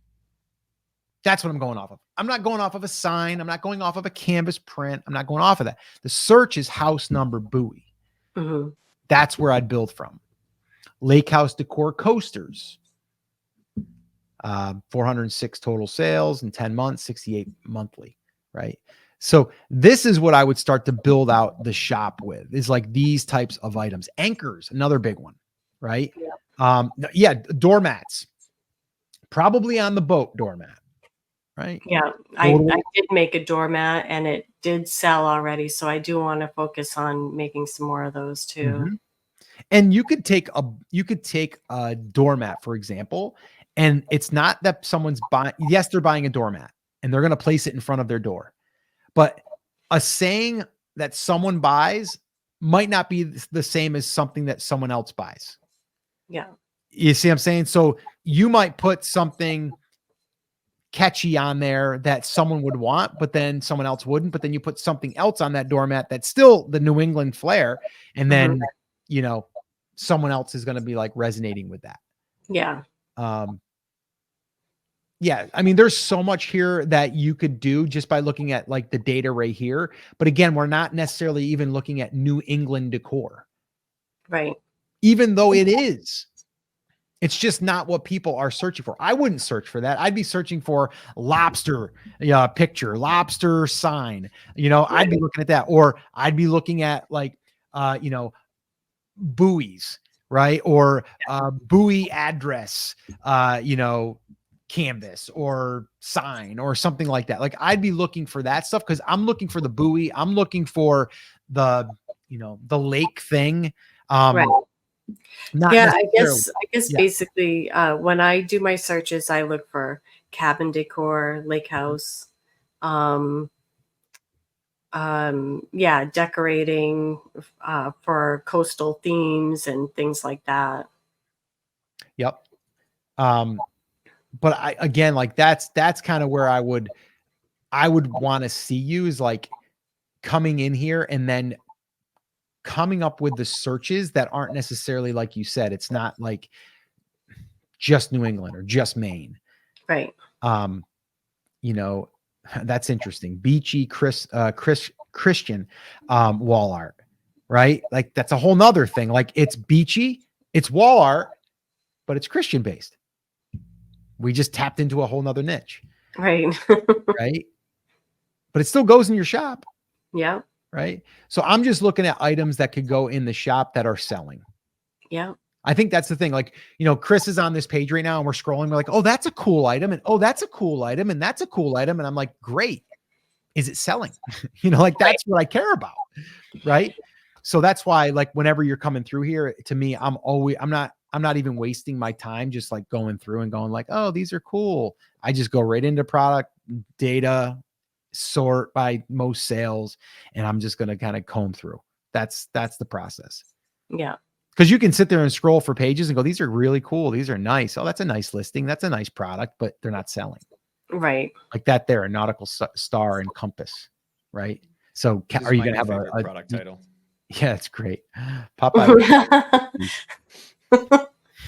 That's what I'm going off of. I'm not going off of a sign. I'm not going off of a canvas print. I'm not going off of that. The search is house number buoy. Hmm. That's where I'd build from. Lake house decor coasters. 406 total sales in 10 months, 68 monthly, right? So this is what I would start to build out the shop with, is like these types of items. Anchors, another big one, right? Yeah, doormats, probably on the boat doormat, right? Yeah. I did make a doormat and it did sell already. So I do want to focus on making some more of those too. Mhm. And you could take a doormat, for example, and it's not that someone's buying, yes, they're buying a doormat and they're going to place it in front of their door. But a saying that someone buys might not be the same as something that someone else buys. Yeah. You see what I'm saying? So you might put something catchy on there that someone would want, but then someone else wouldn't. But then you put something else on that doormat that's still the New England flair. And then, someone else is going to be like resonating with that. Yeah. Yeah, I mean, there's so much here that you could do just by looking at like the data right here. But again, we're not necessarily even looking at New England decor, Right. even though it is. It's just not what people are searching for. I wouldn't search for that. I'd be searching for lobster picture, lobster sign. I'd be looking at that, or I'd be looking at like, buoys, right? Or buoy address, canvas or sign or something like that. Like I'd be looking for that stuff because I'm looking for the buoy. I'm looking for the lake thing. Right. Not Yeah, I necessarily. guess Yeah. basically when I do my searches, I look for cabin decor, lake house, yeah, decorating for coastal themes and things like that. Yep. But I again, like that's kind of where I would want to see you, is like coming in here and then coming up with the searches that aren't necessarily, like you said, it's not like just New England or just Maine. Right. That's interesting. Beachy Christian wall art, right? Like that's a whole nother thing. Like it's beachy, it's wall art, but it's Christian based. We just tapped into a whole nother niche. Right. right? But it still goes in your shop, Yeah. right? So I'm just looking at items that could go in the shop that are selling. Yeah. I think that's the thing. Like, Chris is on this page right now and we're scrolling. We're like, oh, that's a cool item. And oh, that's a cool item. And that's a cool item. And I'm like, great. Is it selling? Like that's what I care about. Right. So that's why, like, whenever you're coming through here, to me, I'm not even wasting my time just like going through and going like, oh, these are cool. I just go right into product data, sort by most sales, and I'm just going to kind of comb through. That's the process. Yeah. Because you can sit there and scroll for pages and go, these are really cool. These are nice. Oh, that's a nice listing. That's a nice product, but they're not selling. Right. Like that there, a nautical star and compass, right? So This are is you my going to new have favorite product title? Yeah, it's great. Popeye.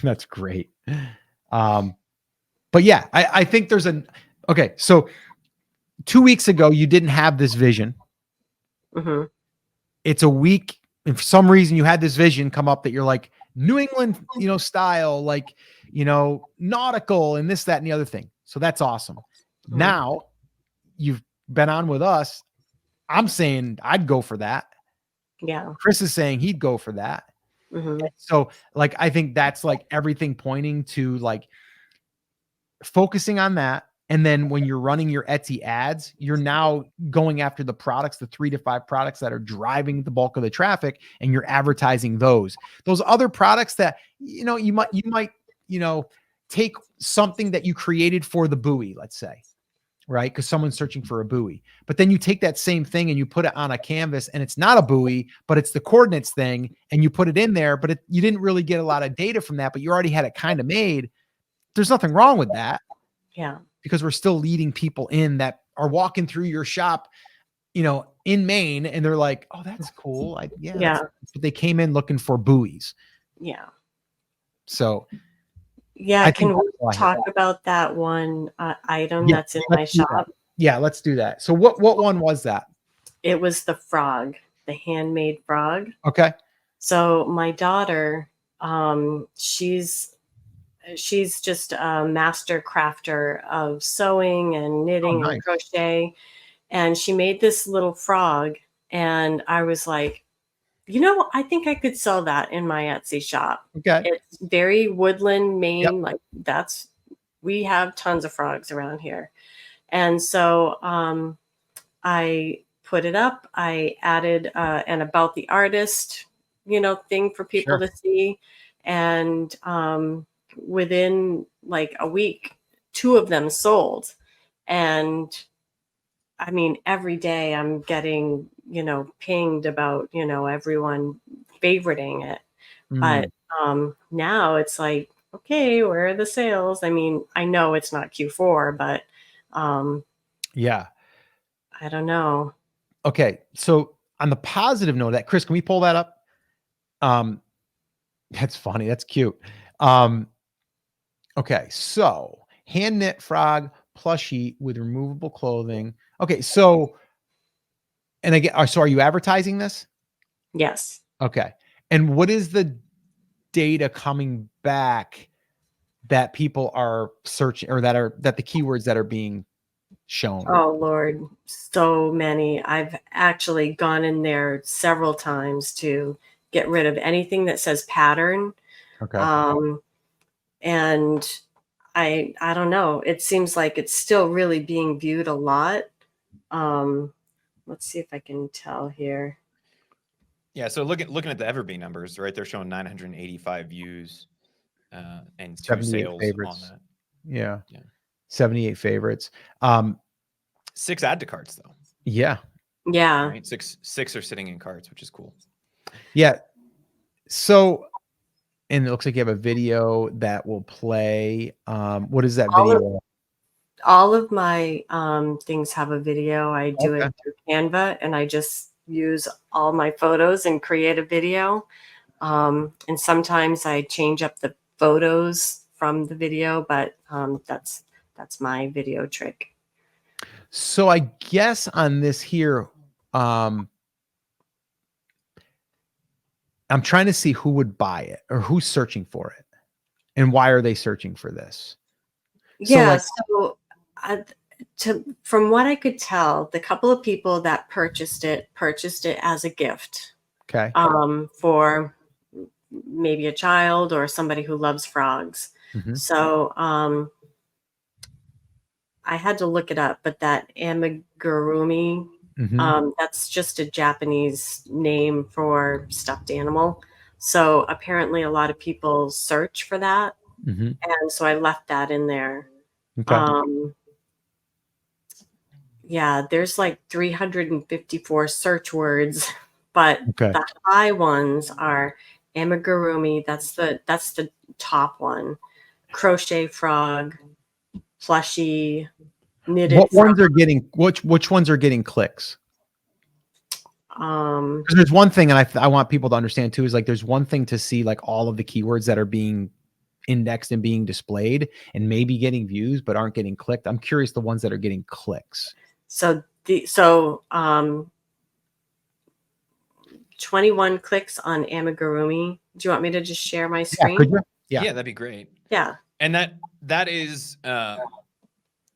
That's great. But yeah, I think there's okay. So 2 weeks ago, you didn't have this vision. Hmm. It's a week. And for some reason you had this vision come up that you're like New England, style, like, nautical and this, that, and the other thing. So that's awesome. Mhm. Now you've been on with us. I'm saying I'd go for that. Yeah. Chris is saying he'd go for that. Hmm. So like, I think that's like everything pointing to like focusing on that. And then when you're running your Etsy ads, you're now going after the products, the 3 to 5 products that are driving the bulk of the traffic, and you're advertising those. Those other products that, you might, take something that you created for the buoy, let's say, right? Because someone's searching for a buoy. But then you take that same thing and you put it on a canvas and it's not a buoy, but it's the coordinates thing, and you put it in there, but you didn't really get a lot of data from that, but you already had it kind of made. There's nothing wrong with that. Yeah. Because we're still leading people in that are walking through your shop, in Maine, and they're like, oh, that's cool. Yeah. But they came in looking for buoys. Yeah. So Yeah. I Can think we that's why. talk about that one item Yeah, that's in my let's do that. shop? Yeah, let's do that. So what one was that? It was the frog, the handmade frog. Okay. So my daughter, she's just a master crafter of sewing and knitting Oh, nice. and crochet. And she made this little frog. And I was like, I think I could sell that in my Etsy shop. Okay. It's very woodland, Maine. Yep. Like we have tons of frogs around here. And so I put it up. I added an about the artist, thing for people Sure. to see. And within like a week, 2 of them sold. And I mean, every day I'm getting, pinged about, everyone favoriting it. Mm, But now it's like, okay, where are the sales? I mean, I know it's not Q4, but yeah. I don't know. Okay. So on the positive note of that, Chris, can we pull that up? That's funny. That's cute. Okay. So hand knit frog plushie with removable clothing. Okay. So, and again, so are you advertising this? Yes. Okay. And what is the data coming back that people are searching, or that the keywords that are being shown? Oh Lord, so many. I've actually gone in there several times to get rid of anything that says pattern. Okay. And I don't know. It seems like it's still really being viewed a lot. Let's see if I can tell here. Yeah, so looking at the Everbee numbers, right? They're showing 985 views and 2 78 sales favorites. on that. Yeah. Yeah. 78 favorites. 6 add to carts though. Yeah. Yeah. Right? Six are sitting in carts, which is cool. Yeah. So, and it looks like you have a video that will play. What is that video? All of my things have a video. I do Okay. it through Canva, and I just use all my photos and create a video. And sometimes I change up the photos from the video, but that's my video trick. So I guess on this here, I'm trying to see who would buy it or who's searching for it and why are they searching for this? Yeah. like, So from what I could tell, the couple of people that purchased it as a gift Okay. for maybe a child or somebody who loves frogs. Mhm. So I had to look it up, but that amigurumi, Mhm. that's just a Japanese name for stuffed animal. So apparently a lot of people search for that. Mhm. And so I left that in there. Okay. Um, yeah, there's like 354 search words, but Okay. the high ones are amigurumi. That's the top one. Crochet frog, plushy, knitted What frog. ones are getting which ones are getting clicks? Um, Because there's one thing, and I want people to understand too, is like there's one thing to see like all of the keywords that are being indexed and being displayed and maybe getting views but aren't getting clicked. I'm curious the ones that are getting clicks. so 21 clicks on amigurumi. Do you want me to just share my Yeah, could screen? you? Yeah. Yeah, that'd be great. Yeah. And that is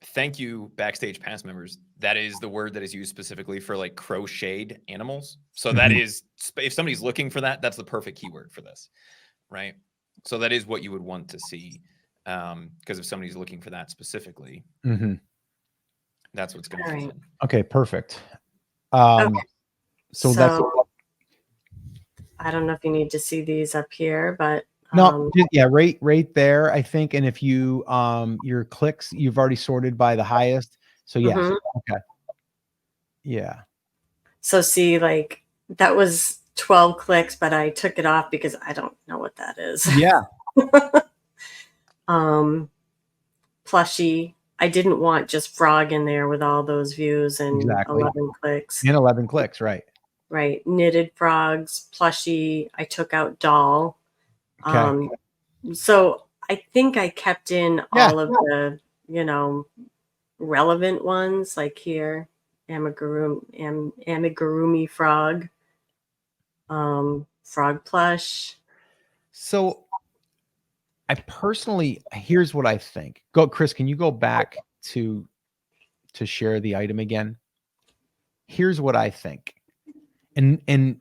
thank you, Backstage Pass members. That is the word that is used specifically for like crocheted animals. So that Mhm. is, if somebody's looking for that, that's the perfect keyword for this, right? So that is what you would want to see, because if somebody's looking for that specifically, Mhm. that's what's going All to fit right. in. Okay, perfect. Okay. So that's So I don't know if you need to see these up here, but no, yeah, right there, I think. And if you your clicks, you've already sorted by the highest. So yeah. mhm. Okay. Yeah. So see, like that was 12 clicks, but I took it off because I don't know what that is. Yeah. um, Plushy. I didn't want just frog in there with all those views and Exactly. 11 clicks. And 11 clicks, right. Right. Knitted frogs, plushy. I took out doll. Okay. So I think I kept in Yeah. all of the, relevant ones like here, amigurumi frog, frog plush. So I personally, here's what I think. Go, Chris, can you go back to share the item again? Here's what I think. And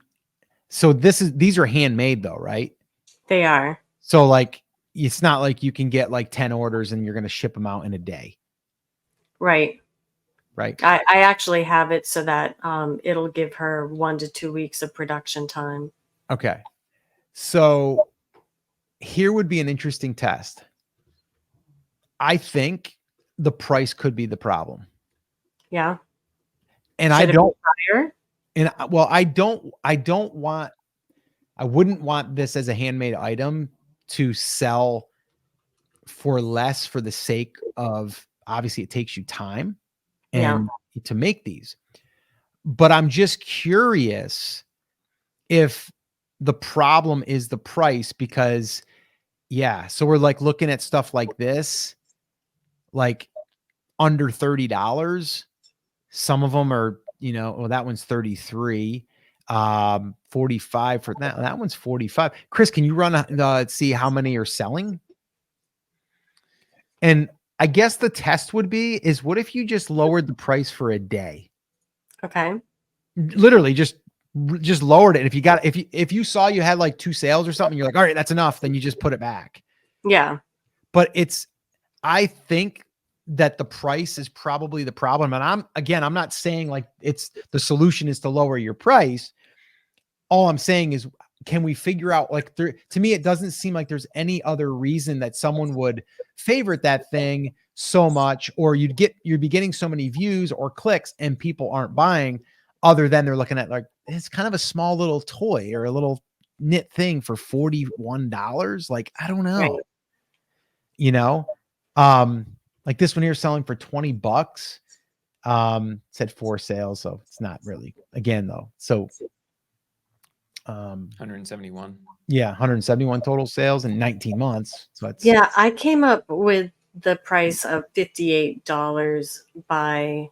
so these are handmade though, right? They are. So like it's not like you can get like 10 orders and you're going to ship them out in a day, Right. right? I actually have it so that it'll give her 1 to 2 weeks of production time. Okay. So here would be an interesting test. I think the price could be the problem. Yeah. And Should I it be don't, higher? and well, I wouldn't want this as a handmade item to sell for less for the sake of obviously it takes you time Yeah. and to make these. But I'm just curious if the problem is the price because yeah, so we're like looking at stuff like this, like under $30. Some of them are, well, that one's 33, 45 for that. That one's 45. Chris, can you run see how many are selling? And I guess the test would be is what if you just lowered the price for a day? Okay. Literally just lowered it. And if you saw you had like 2 sales or something, you're like, all right, that's enough. Then you just put it back. Yeah. But I think that the price is probably the problem. And I'm not saying like it's the solution is to lower your price. All I'm saying is, can we figure out to me, it doesn't seem like there's any other reason that someone would favorite that thing so much, or you'd be getting so many views or clicks and people aren't buying other than they're looking at like, it's kind of a small little toy or a little knit thing for $41. Like, I don't know, Right. like this one here selling for $20. Said 4 sales. So it's not really again though. So 171. yeah, 171 total sales in 19 months. So it's Yeah, I came up with the price of $58 by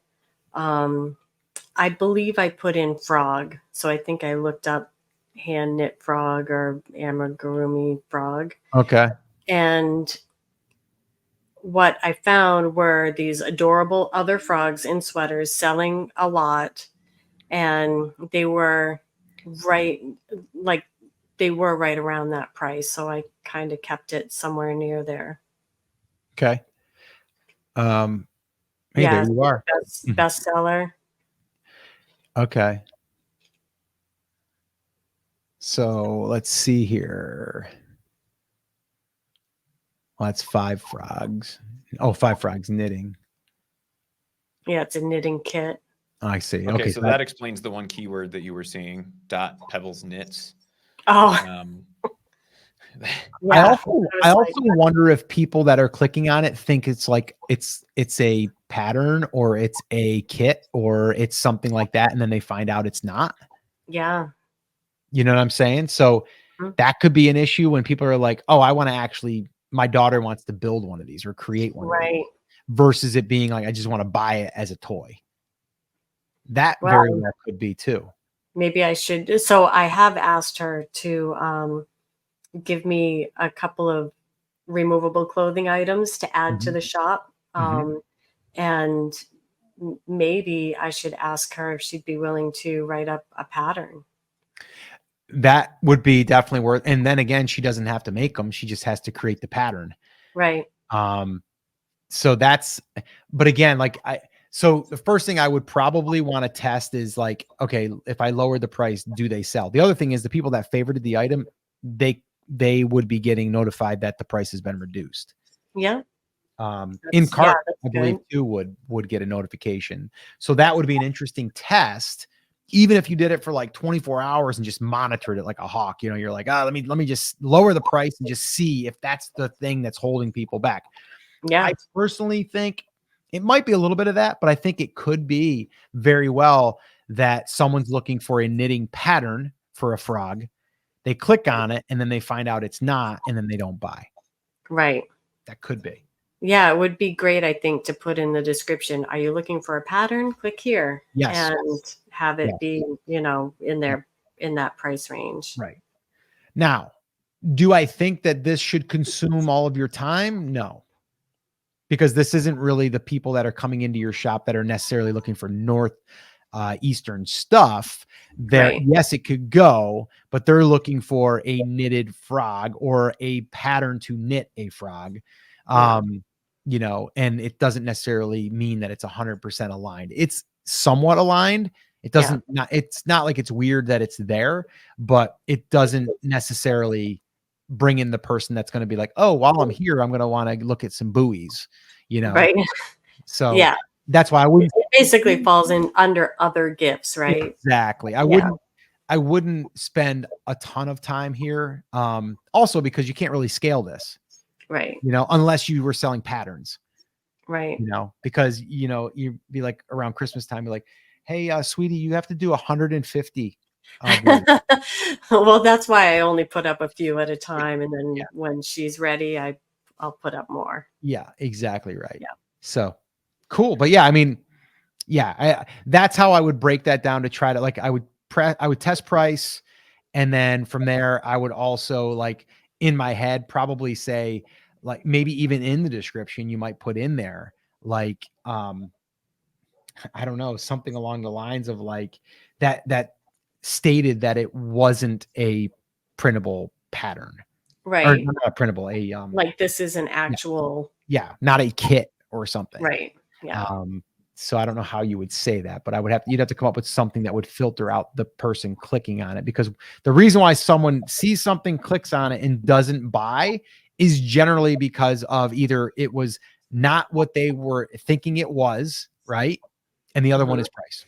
I believe I put in frog. So I think I looked up hand knit frog or amigurumi frog. okay. And what I found were these adorable other frogs in sweaters selling a lot, and they were right like they were right around that price. So I kind of kept it somewhere near there. Okay. Hey, there Yeah, you are. bestseller. Okay. So let's see here. Well, that's 5 frogs. Oh, 5 frogs knitting. Yeah, it's a knitting kit. I see. Okay, Okay. so that explains the one keyword that you were seeing, Pebbles knits. Oh, I yeah. also wonder if people that are clicking on it think it's like it's a pattern or it's a kit or it's something like that, and then they find out it's not. Yeah. You know what I'm saying? So Mhm. that could be an issue when people are like, "Oh, I want to actually my daughter wants to build one of these or create one of these," Right. versus it being like, "I just want to buy it as a toy." That very Well, well could be too. maybe I should. So I have asked her to give me a couple of removable clothing items to add to Mhm. the shop. Mhm. And maybe I should ask her if she'd be willing to write up a pattern. That would be definitely worth, and then again, she doesn't have to make them. She just has to create the pattern. Right. Um, so that's, but again, like so the first thing I would probably want to test is like, okay, if I lower the price, do they sell? The other thing is the people that favorited the item, they would be getting notified that the price has been reduced. Yeah. In cart, That's I believe good. too would get a notification. So that would be an interesting test. Even if you did it for like 24 hours and just monitored it like a hawk, you know, you're like, let me just lower the price and just see if that's the thing that's holding people back. Yeah. I personally think it might be a little bit of that, but I think it could be very well that someone's looking for a knitting pattern for a frog. They click on it and then they find out it's not, and then they don't buy. Right. That could be. Yeah, it would be great, I think, to put in the description. Are you looking for a pattern? Click here. Yes. And have Yeah. it be, in Yeah. there in that price range. Right. Now, do I think that this should consume all of your time? No. Because this isn't really the people that are coming into your shop that are necessarily looking for eastern stuff. Right. Yes, it could go, but they're looking for a knitted frog or a pattern to knit a frog. Yeah. And it doesn't necessarily mean that it's 100% aligned. It's somewhat aligned. Yeah. It's not like it's weird that it's there, but it doesn't necessarily bring in the person that's going to be like, oh, while I'm here, I'm going to want to look at some buoys, Right. So Yeah. that's why I wouldn't. It basically falls in under other gifts, right? Exactly. Yeah. I wouldn't spend a ton of time here. Also because you can't really scale this, Right. unless you were selling patterns, Right. because, you'd be like around Christmas time, you're like, hey, sweetie, you have to do 150 of these. Well, that's why I only put up a few at a time. And then Yeah. when she's ready, I'll put up more. Yeah, exactly right. Yeah. So cool. But yeah, I mean, yeah, that's how I would break that down to try to I would test price. And then from there, I would also in my head, probably say maybe even in the description, you might put in there, I don't know, something along the lines of that stated that it wasn't a printable pattern or Right. not a printable, Like this is an actual. yeah, not a kit or something. Right. Yeah. So I don't know how you would say that, but you'd have to come up with something that would filter out the person clicking on it, because the reason why someone sees something, clicks on it, and doesn't buy is generally because of either it was not what they were thinking it was, right? And the other one is price,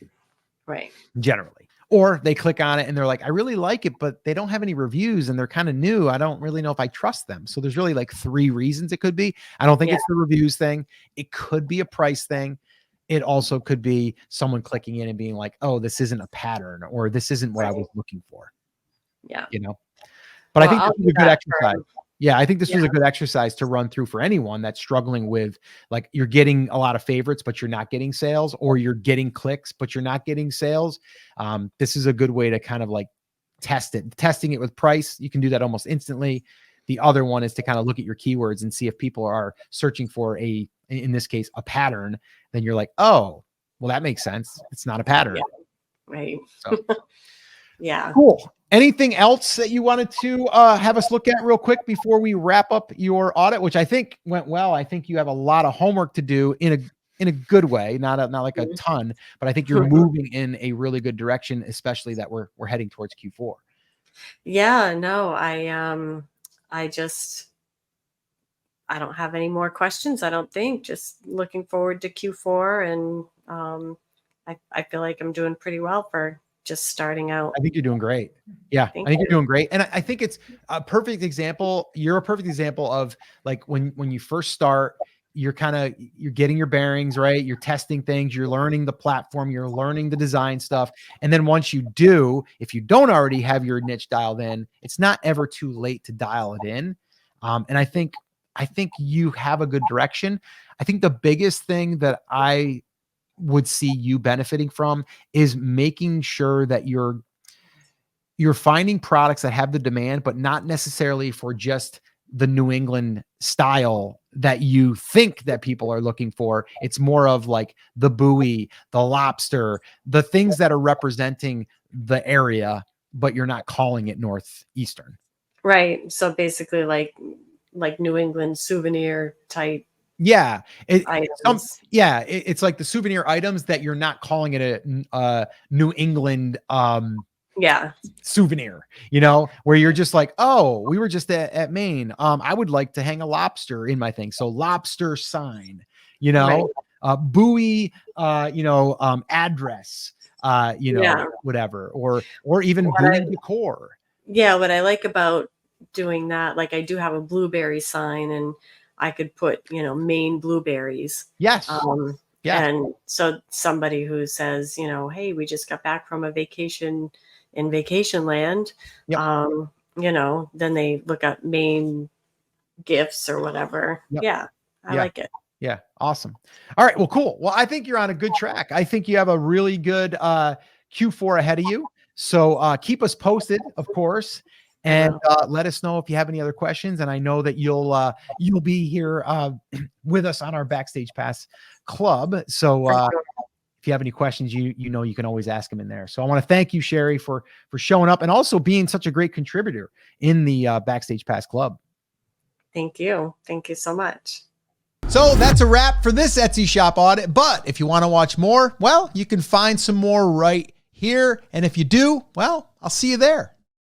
Right. generally. Or they click on it and they're like, I really like it, but they don't have any reviews and they're kind of new. I don't really know if I trust them. So there's really 3 reasons it could be. I don't think it's the reviews thing. It could be a price thing. It also could be someone clicking in and being like, oh, this isn't a pattern, or this isn't what I was looking for. Yeah. But I Well, think I'll this was do a good that exercise. Yeah, I think this was a good exercise to run through for anyone that's struggling with, you're getting a lot of favorites, but you're not getting sales, or you're getting clicks, but you're not getting sales. This is a good way to kind of test it. Testing it with price, you can do that almost instantly. The other one is to kind of look at your keywords and see if people are searching for in this case, a pattern. Then you're like, oh, well, that makes sense. It's not a pattern. Yeah. Right. So Yeah. cool. Anything else that you wanted to have us look at real quick before we wrap up your audit, which I think went well. I think you have a lot of homework to do in a good way, not like a ton, but I think you're moving in a really good direction, especially that we're heading towards Q4. Yeah, no, I don't have any more questions. I don't think. Just looking forward to Q4, and I feel like I'm doing pretty well for just starting out. I think you're doing great. Yeah, I think you're doing great. And I think it's a perfect example. You're a perfect example of like when you first start, you're getting your bearings, right? You're testing things, you're learning the platform, you're learning the design stuff. And then once you do, if you don't already have your niche dialed in, it's not ever too late to dial it in. And I think you have a good direction. I think the biggest thing that I would see you benefiting from is making sure that you're finding products that have the demand, but not necessarily for just the New England style that you think that people are looking for. It's more of like the buoy, the lobster, the things that are representing the area, but you're not calling it Northeastern. Right. So basically like New England souvenir type. Yeah. Items. It's like the souvenir items that you're not calling it a New England souvenir, where you're just like, oh, we were just at Maine. I would like to hang a lobster in my thing. So lobster sign, Right. buoy, address, whatever, or even Loon Decor. Yeah. What I like about doing that, like I do have a blueberry sign, and I could put, Maine blueberries. Yes. And so somebody who says, hey, we just got back from a vacation in vacation land, Yep. then they look up Maine gifts or whatever. Yep. Yeah. I like it. Yeah. Awesome. All right. Well, cool. Well, I think you're on a good track. I think you have a really good Q4 ahead of you. So keep us posted, of course. And let us know if you have any other questions. And I know that you'll be here with us on our Backstage Pass Club. So if you have any questions, you can always ask them in there. So I want to thank you, Sherry, for showing up and also being such a great contributor in the Backstage Pass Club. Thank you. Thank you so much. So that's a wrap for this Etsy shop audit. But if you want to watch more, well, you can find some more right here. And if you do, well, I'll see you there.